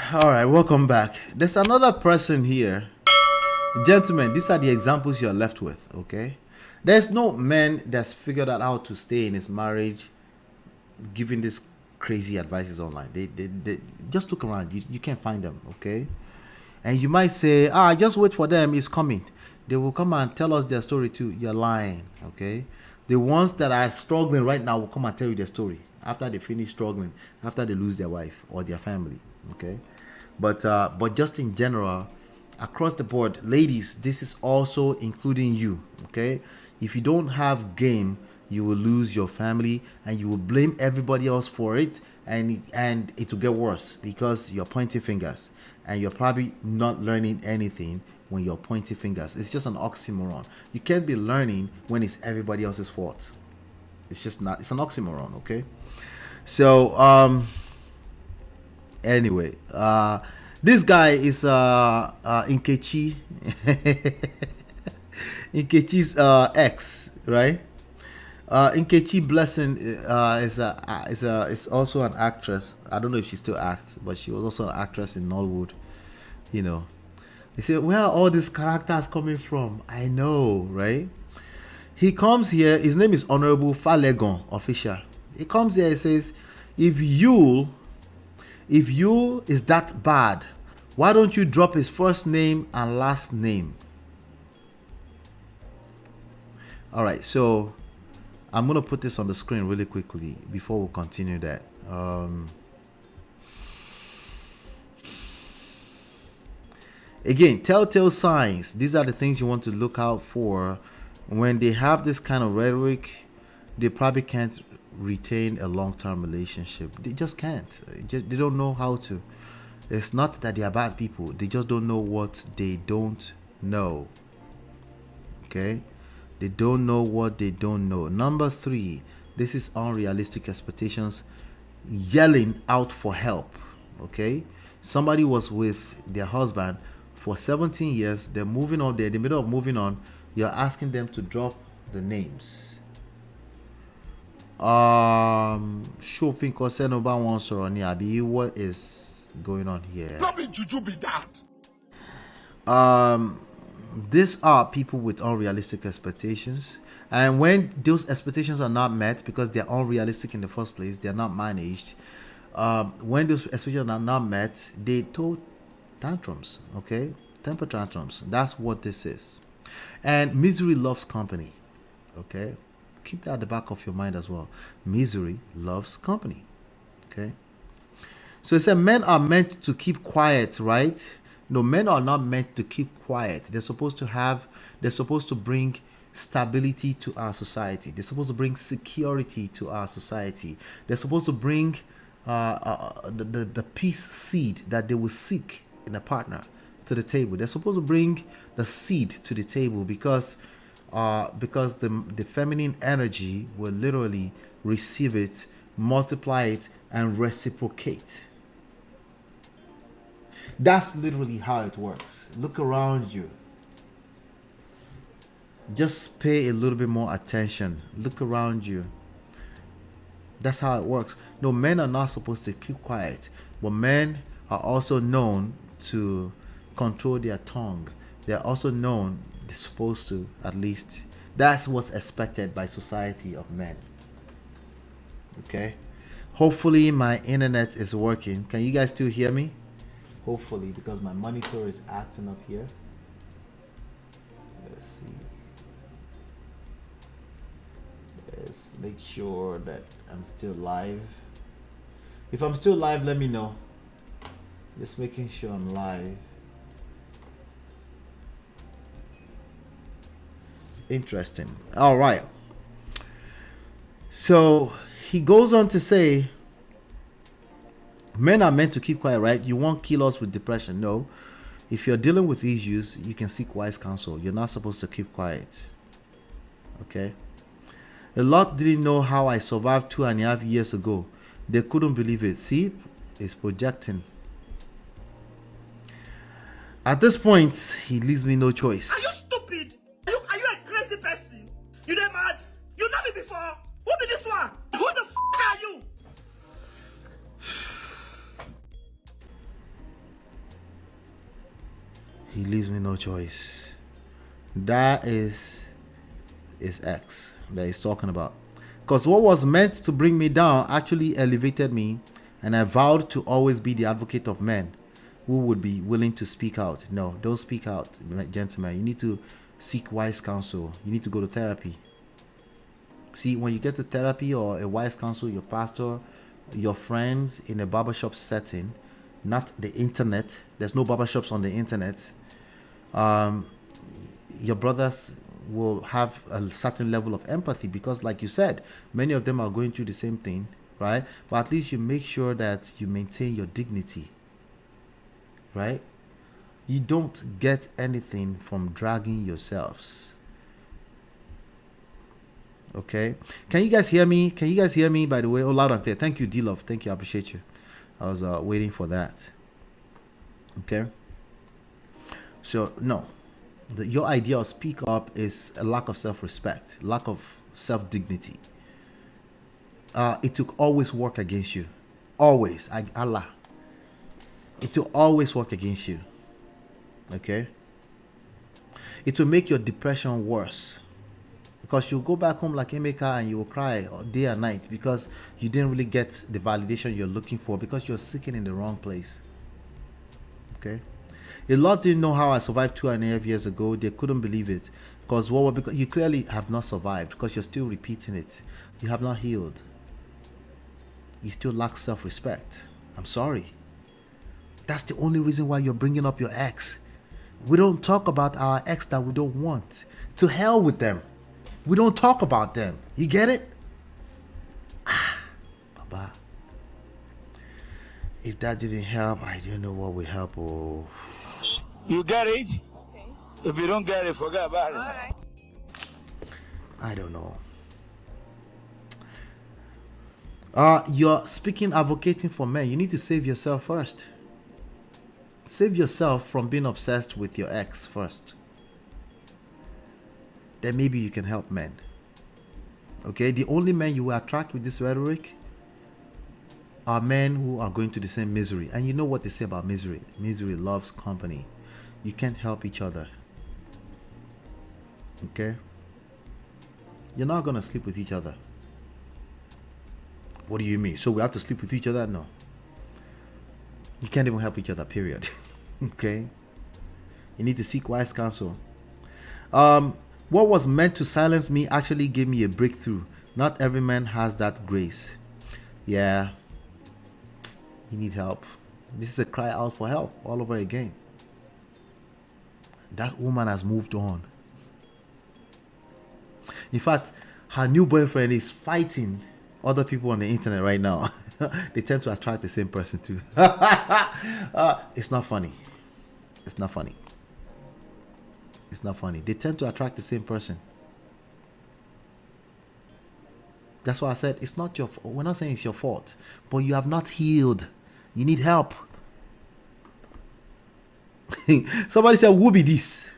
All right, welcome back. There's another person here. Gentlemen, these are the examples you're left with, okay? There's no man that's figured out how to stay in his marriage giving this crazy advices online. They just look around. You can't find them, okay? And you might say, just wait for them. It's coming. They will come and tell us their story too. You're lying, okay? The ones that are struggling right now will come and tell you their story after they finish struggling, after they lose their wife or their family, okay? But just in general, across the board, ladies, this is also including you, okay? If you don't have game, you will lose your family and you will blame everybody else for it, and it will get worse because you're pointing fingers and you're probably not learning anything when you're pointing fingers. It's just an oxymoron. You can't be learning when it's everybody else's fault. It's just not. It's an oxymoron, okay? So anyway, this guy is Nkechi. Nkechi's ex, right? Nkechi Blessing is also an actress. I don't know if she still acts, but she was also an actress in Nollywood. You know, they say where are all these characters coming from? I know, right? He comes here. His name is Honorable Falegon Official. He comes here. He says, if you is that bad, why don't you drop his first name and last name? All right, so I'm gonna put this on the screen really quickly before we continue that. Again, telltale signs. These are the things you want to look out for when they have this kind of rhetoric. They probably can't retain a long-term relationship. They just can't. They don't know how to. It's not that they are bad people. They just don't know what they don't know. Okay? They don't know what they don't know. Number 3, this is unrealistic expectations. Yelling out for help. Okay? Somebody was with their husband for 17 years. They're moving on. They're in the middle of moving on. You're asking them to drop the names. Shofin Kosenoba wants Abi. What is going on here? Not be juju be that. These are people with unrealistic expectations, and when those expectations are not met because they're unrealistic in the first place, they're not managed. When those expectations are not met, they throw tantrums, okay? Temper tantrums. That's what this is. And misery loves company, okay? Keep that at the back of your mind as well. Misery loves company, okay? So it said men are meant to keep quiet, right? No, men are not meant to keep quiet. They're supposed to bring stability to our society. They're supposed to bring security to our society. They're supposed to bring the peace seed that they will seek in a partner to the table. They're supposed to bring the seed to the table because the feminine energy will literally receive it, multiply it, and reciprocate. That's literally how it works. Look around you. Just pay a little bit more attention. Look around you. That's how it works. No, men are not supposed to keep quiet, but men are also known to control their tongue. They're also known, they're supposed to, at least, that's what's expected by society of men. Okay? Hopefully my internet is working. Can you guys still hear me? Hopefully, because my monitor is acting up here. Let's see. Let's make sure that I'm still live. If I'm still live, let me know. Just making sure I'm live. Interesting. All right. So he goes on to say, men are meant to keep quiet, right? You won't kill us with depression. No. If you're dealing with issues, you can seek wise counsel. You're not supposed to keep quiet. Okay? A lot didn't know how I survived 2.5 years ago. They couldn't believe it. See? It's projecting. At this point, he leaves me no choice. Are you stupid? Are you a crazy person? You not mad? You know me before? Who be this one? Who the f are you? He leaves me no choice. That is his ex that he's talking about. Because what was meant to bring me down actually elevated me, and I vowed to always be the advocate of men who would be willing to speak out. No, don't speak out, gentlemen. You need to seek wise counsel. You need to go to therapy. See, when you get to therapy or a wise counsel, your pastor, your friends in a barbershop setting, not the internet. There's no barbershops on the internet. Your brothers will have a certain level of empathy because, like you said, many of them are going through the same thing, right? But at least you make sure that you maintain your dignity, right? You don't get anything from dragging yourselves. Okay, can you guys hear me? Can you guys hear me, by the way? Oh, loud and clear. Thank you, D-Love. Thank you. I appreciate you. I was waiting for that. Okay, so no, your idea of speak up is a lack of self-respect, lack of self-dignity. It will always work against you. Always. Allah. It will always work against you. Okay, it will make your depression worse. Because you'll go back home like Emeka and you will cry day and night because you didn't really get the validation you're looking for because you're seeking in the wrong place. Okay? A lot didn't know how I survived 2.5 years ago. They couldn't believe it. Because you clearly have not survived because you're still repeating it. You have not healed. You still lack self-respect. I'm sorry. That's the only reason why you're bringing up your ex. We don't talk about our ex that we don't want. To hell with them. We don't talk about them. You get it? Baba. If that didn't help, I don't know what will help. Oh. You get it? Okay. If you don't get it, forget about it. All right. I don't know. You're speaking, advocating for men. You need to save yourself first. Save yourself from being obsessed with your ex first. Then maybe you can help men. Okay, the only men you will attract with this rhetoric are men who are going to the same misery. And you know what they say about misery. Misery loves company. You can't help each other. Okay? You're not going to sleep with each other. What do you mean? So we have to sleep with each other? No. You can't even help each other, period. Okay? You need to seek wise counsel. What was meant to silence me actually gave me a breakthrough. Not every man has that grace. Yeah. You need help. This is a cry out for help all over again. That woman has moved on. In fact, her new boyfriend is fighting other people on the internet right now. They tend to attract the same person too. It's not funny. It's not funny. It's not funny. They tend to attract the same person. That's why I said it's not your fault. We're not saying it's your fault, but you have not healed. You need help. Somebody said, who be this?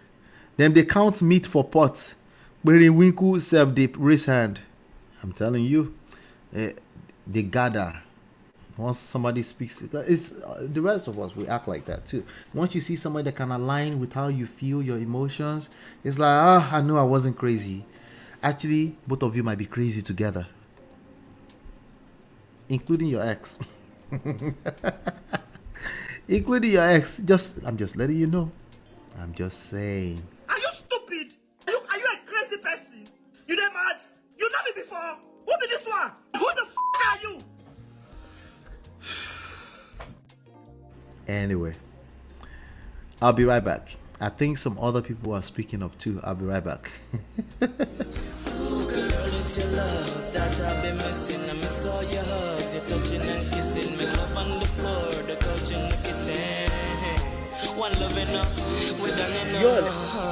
Then they count meat for pot. But in Winku self, they raise hand. I'm telling you, they gather. Once somebody speaks, it's the rest of us, we act like that too. Once you see somebody that can align with how you feel, your emotions, it's like, I know I wasn't crazy. Actually, both of you might be crazy together, including your ex. Including your ex. I'm just letting you know. I'm just saying. Are you stupid? Are you a crazy person? You not mad? You know me before? Who be this one? Who the are you? Anyway, I'll be right back. I think some other people are speaking up too. I'll be right back. Ooh, girl, it's your love that I've been missing. I miss all your hugs, your touching and kissing. Me love on the floor, the couch in the kitchen. One loving up, we done enough.